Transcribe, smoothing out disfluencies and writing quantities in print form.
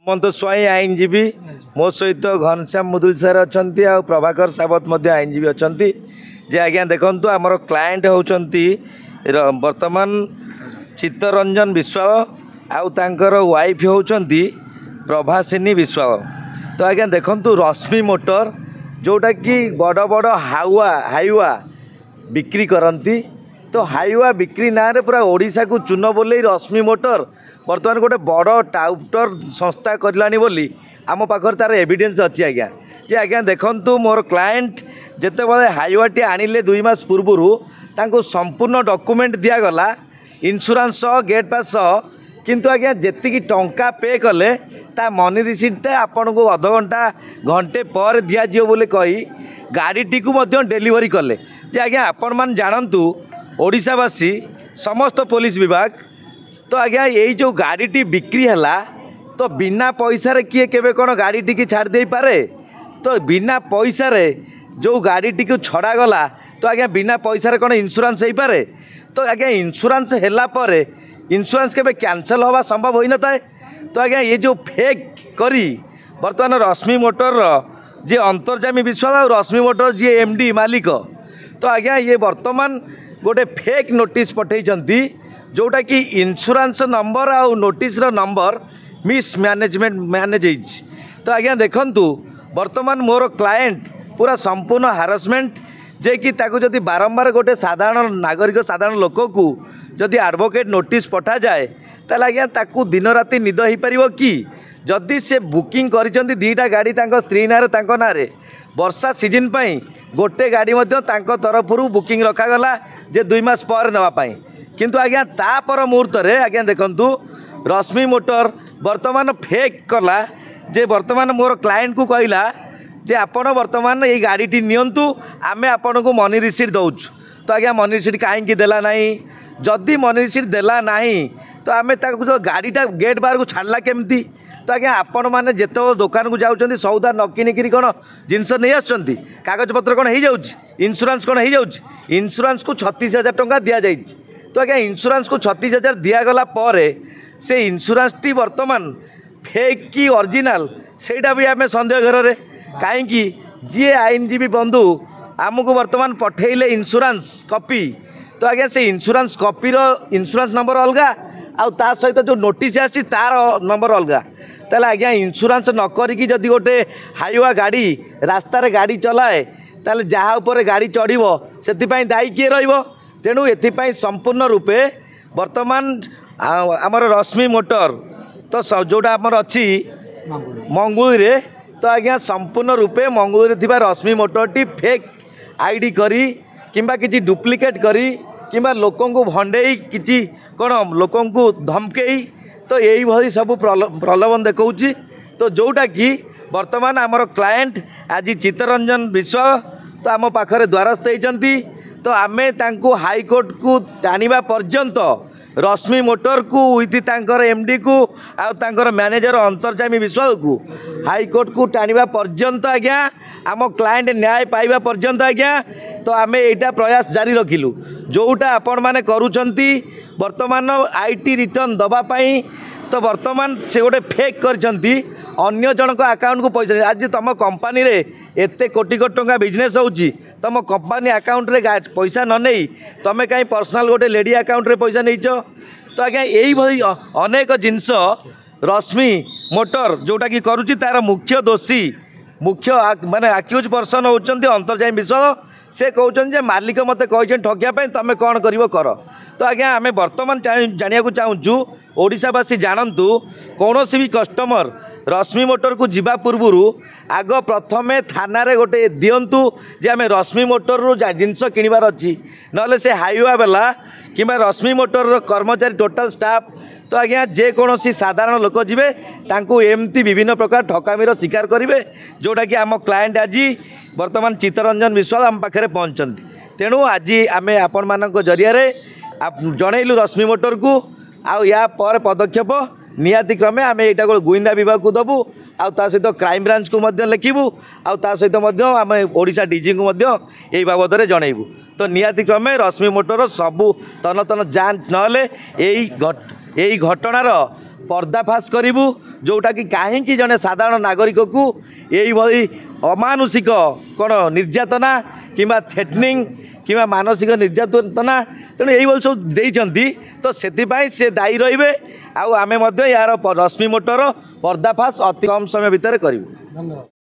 हेमंत स्वाई आईनजीवी मो सहित घनश्याम मुदुल सर अच्छा आ प्रभाकर सावत आईनजीवी अच्छा जे आज्ञा देखु आमर क्लाएंट होती वर्तमान चित्तरंजन विश्वाल आउर वाइफ होती प्रभासिनी विश्वाल। तो आज्ञा देखु रश्मि मोटर जोटा कि बड़ बड़ हाइवा बिक्री करती। तो हाइवा बिक्री ना रे पूरा ओडिशा को चून बोले रश्मि मोटर बर्तमान गोटे बड़ टाउटर संस्था करलानी बोली आम पाखर तार एविडेंस अच्छी आज्ञा जे आज्ञा देखु मोर क्लाएंट जिते बड़े हाइवाटी आनिले 2 मास पूर्व तांको संपूर्ण डॉक्यूमेंट दिगला इंश्योरेंस गेट पास किंतु आज्ञा जी टंका पे कले ता मनी रिसीट आपन को अध घंटा घंटे पर दिज्व बोले कही गाड़ीटी को डेलीवरी कले जे आज्ञा आपण मान जानतु ओडिशावासी समस्त पुलिस विभाग। तो आज्ञा यही जो गाड़ीटी बिक्री है तो बिना पैसा रे किए केबे कौन गाड़ीटी की छाड़ दे पारे। तो बिना पैसा रे जो गाड़ीटी को छड़ा गला तो आज्ञा बिना पैसा रे कौन इंश्योरेंस हो पारे। तो आज्ञा इंश्योरेंस हैला परे इंश्योरेंस केबे कैंसल होगा संभव हो न था। तो आज्ञा ये जो फेक करी बर्तमान रश्मि मोटर जी अंतर्जामी विश्वास और रश्मि मोटर जी एमडी मालिक तो आज्ञा ये वर्तमान गोटे फेक नोटिस पठेइचंती जोटा कि इंश्योरेंस नंबर आउ नोटिस नंबर मिस मैनेज। तो आज्ञा देखंतु वर्तमान मोर क्लाएंट पूरा संपूर्ण हारासमेंट जे कि ताकू जदि बारंबार गोटे साधारण नागरिक साधारण लोक को जदि एडवोकेट नोटिस पठा जाए ताले आज्ञा ताकू दिन राति निद हो पारिबो कि जदि से बुकिंग करिसंती 2टा गाड़ी तांको स्त्री नारे तांको नारे वर्षा सीजन पाई गोटे गाड़ी तांको तरफरु बुकिंग रखागला जे 2 मास पर नवापाई किंतु आज्ञा तापर मुहूर्त रे आज्ञा देखंतु रश्मि मोटर वर्तमान फेक कला जे वर्तमान मोर क्लाएंट को कहला जे आपण वर्तमान ये गाड़ीटी नियंतु आमे आपण को मनी रिसीट दउछु। तो आज्ञा मनी रिसीट काहे देला नाही जदि मनी रिसीट देला नाही तो आमे ताकू जो गाड़ीटा गेट बाहर को छाड़ला केमती। तो आज्ञा आपण मैंने जिते दुकान को जाऊँच सौदा न किनिकी कौन जिनस नहीं आसुँच कागज पत्र कौन हो जाऊँच इंश्योरेंस कौन हो जाऊँच इंश्योरेंस को 36,000 टंका दि जाए। तो आज्ञा इंश्योरेंस को 36,000 दिगला से इंश्योरेंस टी वर्तमान फेक कि ओरिजिनल सेटा भी आम सन्देह घर में कहीं जी आईनजीवी बंधु आमको वर्तमान पठेले इंश्योरेंस कॉपी। तो आज्ञा से इंश्योरेंस कॉपीर इंश्योरेंस नंबर अलग आ सहित जो नोटिस आसी तार नंबर अलग ताले आज्ञा इंश्योरेंस न करिकी जदि गोटे हाइवा गाड़ी रास्तार गाड़ी चलाए ताले जहाँ उपर गाड़ी चढ़ो से दायी किए रहिबो। तेणु एथिपाई संपूर्ण रूपे वर्तमान आमर रश्मि मोटर तो जोटा आमर अच्छी मंगुली रे तो आज्ञा संपूर्ण रूपे मंगुली थिबा रश्मि मोटरटी फेक आईडी करी किंबा किसी डुप्लिकेट करी किंबा लोकन को भंडेई किसी कौन लोकन को धमकेई तो यही भाई सब प्रलोभन देखौची। तो जोटा कि वर्तमान आमर क्लाएंट आज चित्तरंजन विश्वाल तो आम पाखरे द्वारस्थ होती। तो आमे तांको हाईकोर्ट को टाणिबा पर्यंत रश्मि मोटर को विथ तांकर एमडी को आउ तांकर मैनेजर अंतर्जामी विश्वाल को हाईकोर्ट को टाणिबा पर्यंत आज्ञा आम क्लाएंट न्याय पाइबा पर्यंत आज्ञा तो आमे एटा प्रयास जारी रखिलु जोटा आपण माने करूचंती वर्तमान आईटी रिटर्न दबा पाई। तो वर्तमान से गोटे फेक करचंती अन्य जनक अकाउंट को पैसा आज तुम कंपनी रे एते कोटी कोटी टंका बिजनेस होउची तुम कंपनी अकाउंट रे पैसा न नहीं तुम कहीं पर्सनल गोटे लेडी अकाउंट रे पैसा नहीं। तो आज्ञा यही भाई अनेक जिनस रश्मि मोटर जोटा कि करुच्ची तार मुख्य दोषी मुख्य माने आक्यूज पर्सन होउचंती अंतर्जामी विश्वास से कहते मालिक मत कह ठगिया तुम कौन कर। तो आज्ञा आम बर्तमान जाना चाहूँ ओडिशावासी जानतु कौन भी कस्टमर रश्मि मोटर को जीवा पूर्व आग प्रथमे थाना रे गोटे दिंतु जे आम रश्मि मोटर रू जिनस किणवार अच्छी ना से हाइवा वाला कि रश्मि मोटर कर्मचारी टोटाल स्टाफ तो आज्ञा जेकोसी साधारण लोक जीवे तांको एमती विभिन्न प्रकार ठकामीर शिकार करेंगे जोटा कि आम क्लाएंट आज वर्तमान चित्तरंजन विश्वाल आम पाखे पहुँचती। तेणु आज आम आपण मान जरिया जनइलु रश्मि मोटर को आउ या पर पदक्षेप निहाती क्रमे आम यहाँ गुइंदा विभाग को दबू आ सहित क्राइम ब्रांच को लिखिबू आ सहित आम ओडिशा डीजी को यही बाबद में जनइबू। तो निहाती क्रमे रश्मि मोटर सबू तन तन जांच नहेले यही এই ঘটনার पर्दाफाश करूँ जोटा कि कहीं जड़े साधारण नागरिक को यही अमानुषिक कौन निर्यातना किंबा थ्रेटनिंग किंबा मानसिक निर्यातना तेणु यही सब देती तो से दायी रे आउ आम यार रश्मि मोटर पर्दाफाश अति कम समय भितर करूँ।